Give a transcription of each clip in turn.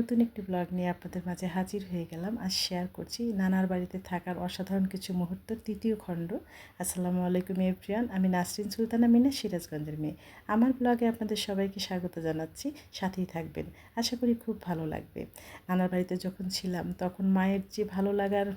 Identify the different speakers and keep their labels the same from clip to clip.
Speaker 1: নতুন একটি ব্লগ নিয়ে আপনাদের মাঝে হাজির হয়ে গেলাম। আজ শেয়ার করছি নানার বাড়িতে থাকার অসাধারণ কিছু মুহূর্ত, তৃতীয় খণ্ড। আসসালামু আলাইকুম এভরিওয়ান, আমি নাসরিন সুলতানা মিনা, সিরাজগঞ্জের মেয়ে। আমার ব্লগে আপনাদের সবাইকে স্বাগত জানাচ্ছি, সাথেই থাকবেন, আশা করি খুব ভালো লাগবে। নানার বাড়িতে যখন ছিলাম তখন মায়ের যে ভালো লাগার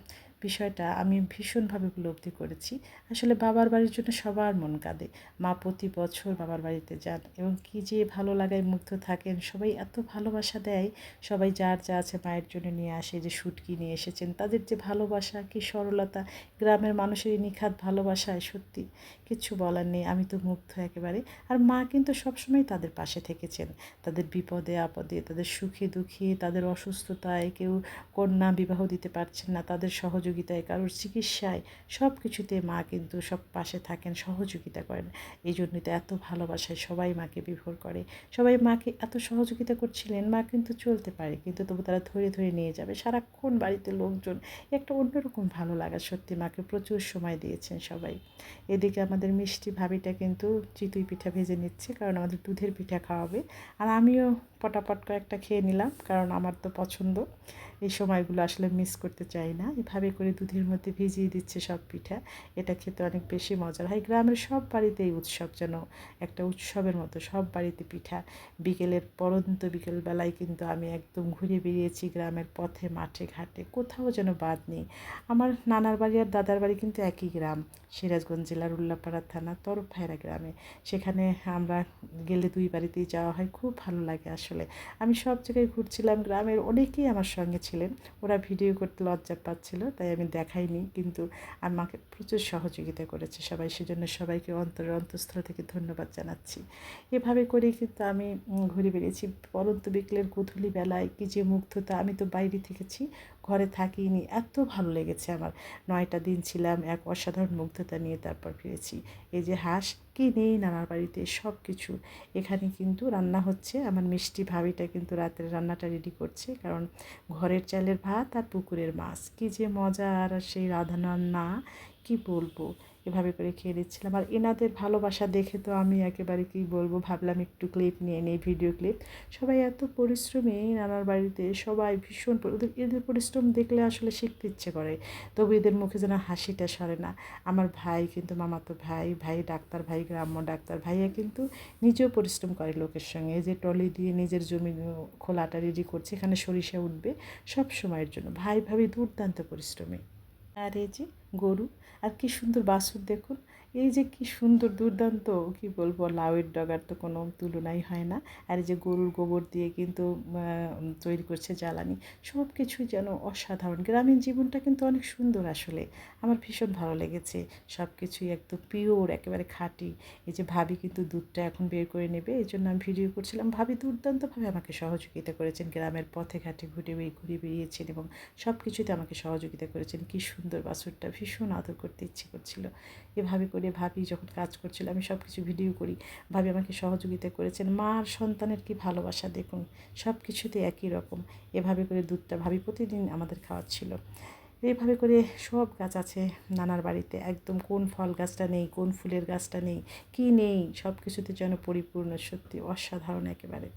Speaker 1: বিষয়টা আমি ভীষণভাবে উপলব্ধি করেছি। আসলে বাবার বাড়ির জন্য সবার মন কাঁদে। মা প্রতি বছর বাবার বাড়িতে যান এবং কী যে ভালো লাগায় মুগ্ধ থাকেন, সবাই এত ভালোবাসা দেয়। সবাই যার যা আছে মায়ের জন্য নিয়ে আসে, যে শুটকি নিয়ে এসেছেন, তাদের যে ভালোবাসা, কি সরলতা, গ্রামের মানুষের নিখাদ ভালোবাসায় সত্যি কিচ্ছু বলার নেই। আমি তো মুগ্ধ একেবারে। আর মা কিন্তু সবসময় তাদের পাশে থেকেছেন, তাদের বিপদে আপদে, তাদের সুখে দুঃখে, তাদের অসুস্থতায়, কেউ কন্যা বিবাহ দিতে পারছেন না, তাদের সহযোগিতায়, কারোর চিকিৎসায়, সব কিছুতে মা কিন্তু সব পাশে থাকেন, সহযোগিতা করেন। এই জন্যই তো এত ভালোবাসায় সবাই মাকে বিভোর করে। সবাই মাকে এত সহযোগিতা করছিলেন, মা কিন্তু চলতে পারে কিন্তু তবু তারা ধরে ধরে নিয়ে যাবে সারাক্ষণ বাড়িতে লোকজন। একটা অন্যরকম ভালো লাগা, সত্যি মাকে প্রচুর সময় দিয়েছেন সবাই। এদিকে আমাদের মিষ্টি ভাবিটা কিন্তু চিতই পিঠা ভেজে নিচ্ছে, কারণ আমাদের দুধের পিঠা খাওয়াবে। আর আমিও পটাপট কয়েকটা খেয়ে নিলাম, কারণ আমার তো পছন্দ। এই সময়গুলো আসলে মিস করতে চাই না। এভাবে করে দুধের মধ্যে ভিজিয়ে দিচ্ছে সব পিঠা। এটা খেতে অনেক বেশি মজার হয়। গ্রামের সব বাড়িতে এই উৎসব যেন একটা উৎসবের মতো, সব বাড়িতে পিঠা। বিকেলের পরন্ত বিকেলবেলায় কিন্তু আমি একদম ঘুরে বেরিয়েছি গ্রামের পথে, মাঠে ঘাটে, কোথাও যেন বাদ নেই। আমার নানার বাড়ি আর দাদার বাড়ি কিন্তু একই গ্রাম, সিরাজগঞ্জ জেলার উল্লাপাড়া থানা তরফায়রা গ্রামে। সেখানে আমরা গেলে দুই বাড়িতেই যাওয়া হয়, খুব ভালো লাগে আসলে। আমি সব জায়গায় ঘুরছিলাম, গ্রামের অনেকেই আমার সঙ্গে ছিলেন। ওরা ভিডিও করতে লজ্জা পাচ্ছিল, তাই আমি দেখাইনি, কিন্তু আমাকে প্রচুর সহযোগিতা করেছে সবাই, সেজন্য সবাইকে অন্তরের অন্তঃস্থল থেকে ধন্যবাদ জানাচ্ছি। এভাবে করেই কিন্তু আমি ঘুরে বেরিয়েছি পরন্ত বিকেলের গোধূলি বেলায়। কী যে মুগ্ধতা! আমি তো বাইরে থেকেছি, ঘরে থাকিনি। এত ভালো লেগেছে আমার। 9টা দিন ছিলাম, এক অসাধারণ মুগ্ধতা নিয়ে তারপর ফিরেছি। এই যে হাঁস কি নেই নানার বাড়িতে, সব কিছু। এখানে কিন্তু রান্না হচ্ছে, আমার মিষ্টি ভাবিটা কিন্তু রাতের রান্নাটা রেডি করছে, কারণ ঘরের চালের ভাত আর পুকুরের মাছ, কী যে মজা! আর সেই রাঁধা রান্না কী বলবো। এভাবে করে খেয়ে নিচ্ছিলাম। আর এনাদের ভালোবাসা দেখে তো আমি একেবারে কী বলবো, ভাবলাম একটু ক্লিপ নিয়ে নিই, ভিডিও ক্লিপ। সবাই এত পরিশ্রমী নানার বাড়িতে, সবাই ভীষণ এদের পরিশ্রম দেখলে আসলে শিখতে ইচ্ছে করে, তবু এদের মুখে যেন হাসিটা সরে না। আমার ভাই কিন্তু, মামাতো ভাই, ভাই ডাক্তার, ভাই গ্রাম্য ডাক্তার, ভাইয়া কিন্তু নিজেও পরিশ্রম করে লোকের সঙ্গে। এই যে ট্রলি দিয়ে নিজের জমি খোলাটা রেডি করছে, এখানে সরিষা উঠবে সব সময়ের জন্য। ভাই ভাবি দুর্দান্ত পরিশ্রমী। আর এই যে গরু, আর কি সুন্দর বাছুর দেখুন। এই যে কি সুন্দর, দুর্দান্ত, কি বলবো, লাউয়ের ডগার তো কোনো তুলনাই হয় না। আর এই যে গরুর গোবর দিয়ে কিন্তু তৈরি করছে জ্বালানি। সব কিছুই যেন অসাধারণ। গ্রামীণ জীবনটা কিন্তু অনেক সুন্দর আসলে। আমার ভীষণ ভালো লেগেছে। সব কিছুই একদম পিওর, একেবারে খাঁটি। এই যে ভাবি কিন্তু দুধটা এখন বের করে নেবে, এই জন্য আমি ভিডিও করছিলাম। ভাবি দুর্দান্তভাবে আমাকে সহযোগিতা করেছেন, গ্রামের পথে ঘাটে ঘুরে বেরিয়েছেন এবং সব কিছুতে আমাকে সহযোগিতা করেছেন। কী সুন্দর বাছুরটা, ভীষণ আদর করতে ইচ্ছে করছিল। এভাবে করে ভাবি যখন কাজ করছিল, আমি সব কিছু ভিডিও করি, ভাবি আমাকে সহযোগিতা করেছেন। মা আর সন্তানের কী ভালোবাসা দেখুন, সব কিছুতে একই রকম। এভাবে করে দুধটা ভাবি প্রতিদিন আমাদের খাওয়াচ্ছিল। এইভাবে করে সব গাছ আছে নানার বাড়িতে, একদম কোন ফল গাছটা নেই, কোন ফুলের গাছটা নেই, কী নেই, সব কিছুতে যেন পরিপূর্ণ, সত্যি অসাধারণ একেবারে।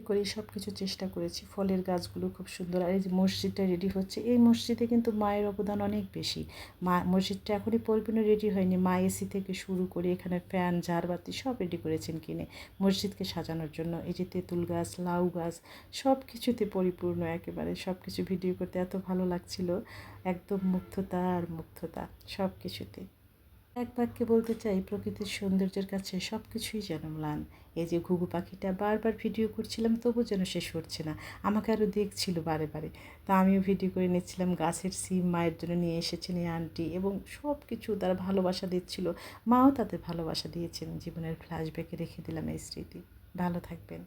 Speaker 1: করে সব কিছু চেষ্টা করেছি। ফলের গাছগুলো খুব সুন্দর। আর এই যে মসজিদটা রেডি হচ্ছে, এই মসজিদে কিন্তু মায়ের অবদান অনেক বেশি। মা, মসজিদটা এখনই পরিপূর্ণ রেডি হয়নি। মা এসি থেকে শুরু করে এখানে ফ্যান, ঝাড়বাতি সব রেডি করেছেন কিনে মসজিদকে সাজানোর জন্য। এই যে তেঁতুল গাছ, লাউ গাছ, সব কিছুতে পরিপূর্ণ একেবারে। সব কিছু ভিডিও করতে এত ভালো লাগছিল, একদম মুগ্ধতা আর মুগ্ধতা সব কিছুতে। এক বাক্যে বলতে চাই, প্রকৃতির সৌন্দর্যের কাছে সব কিছুই যেন ম্লান। এই যে ঘুঘু পাখিটা বারবার ভিডিও করছিলাম, তবু যেন শেষ হচ্ছে না, আমাকে আরও দেখছিল বারে বারে। তা আমিও ভিডিও করে নিচ্ছিলাম। গাছের সিম মায়ের জন্য নিয়ে এসেছেন এই আন্টি, এবং সব কিছু তারা ভালোবাসা দিচ্ছিল। মাও তাদের ভালোবাসা দিয়েছেন। জীবনের ফ্ল্যাশব্যাকে রেখে দিলাম এই স্মৃতি। ভালো থাকবেন।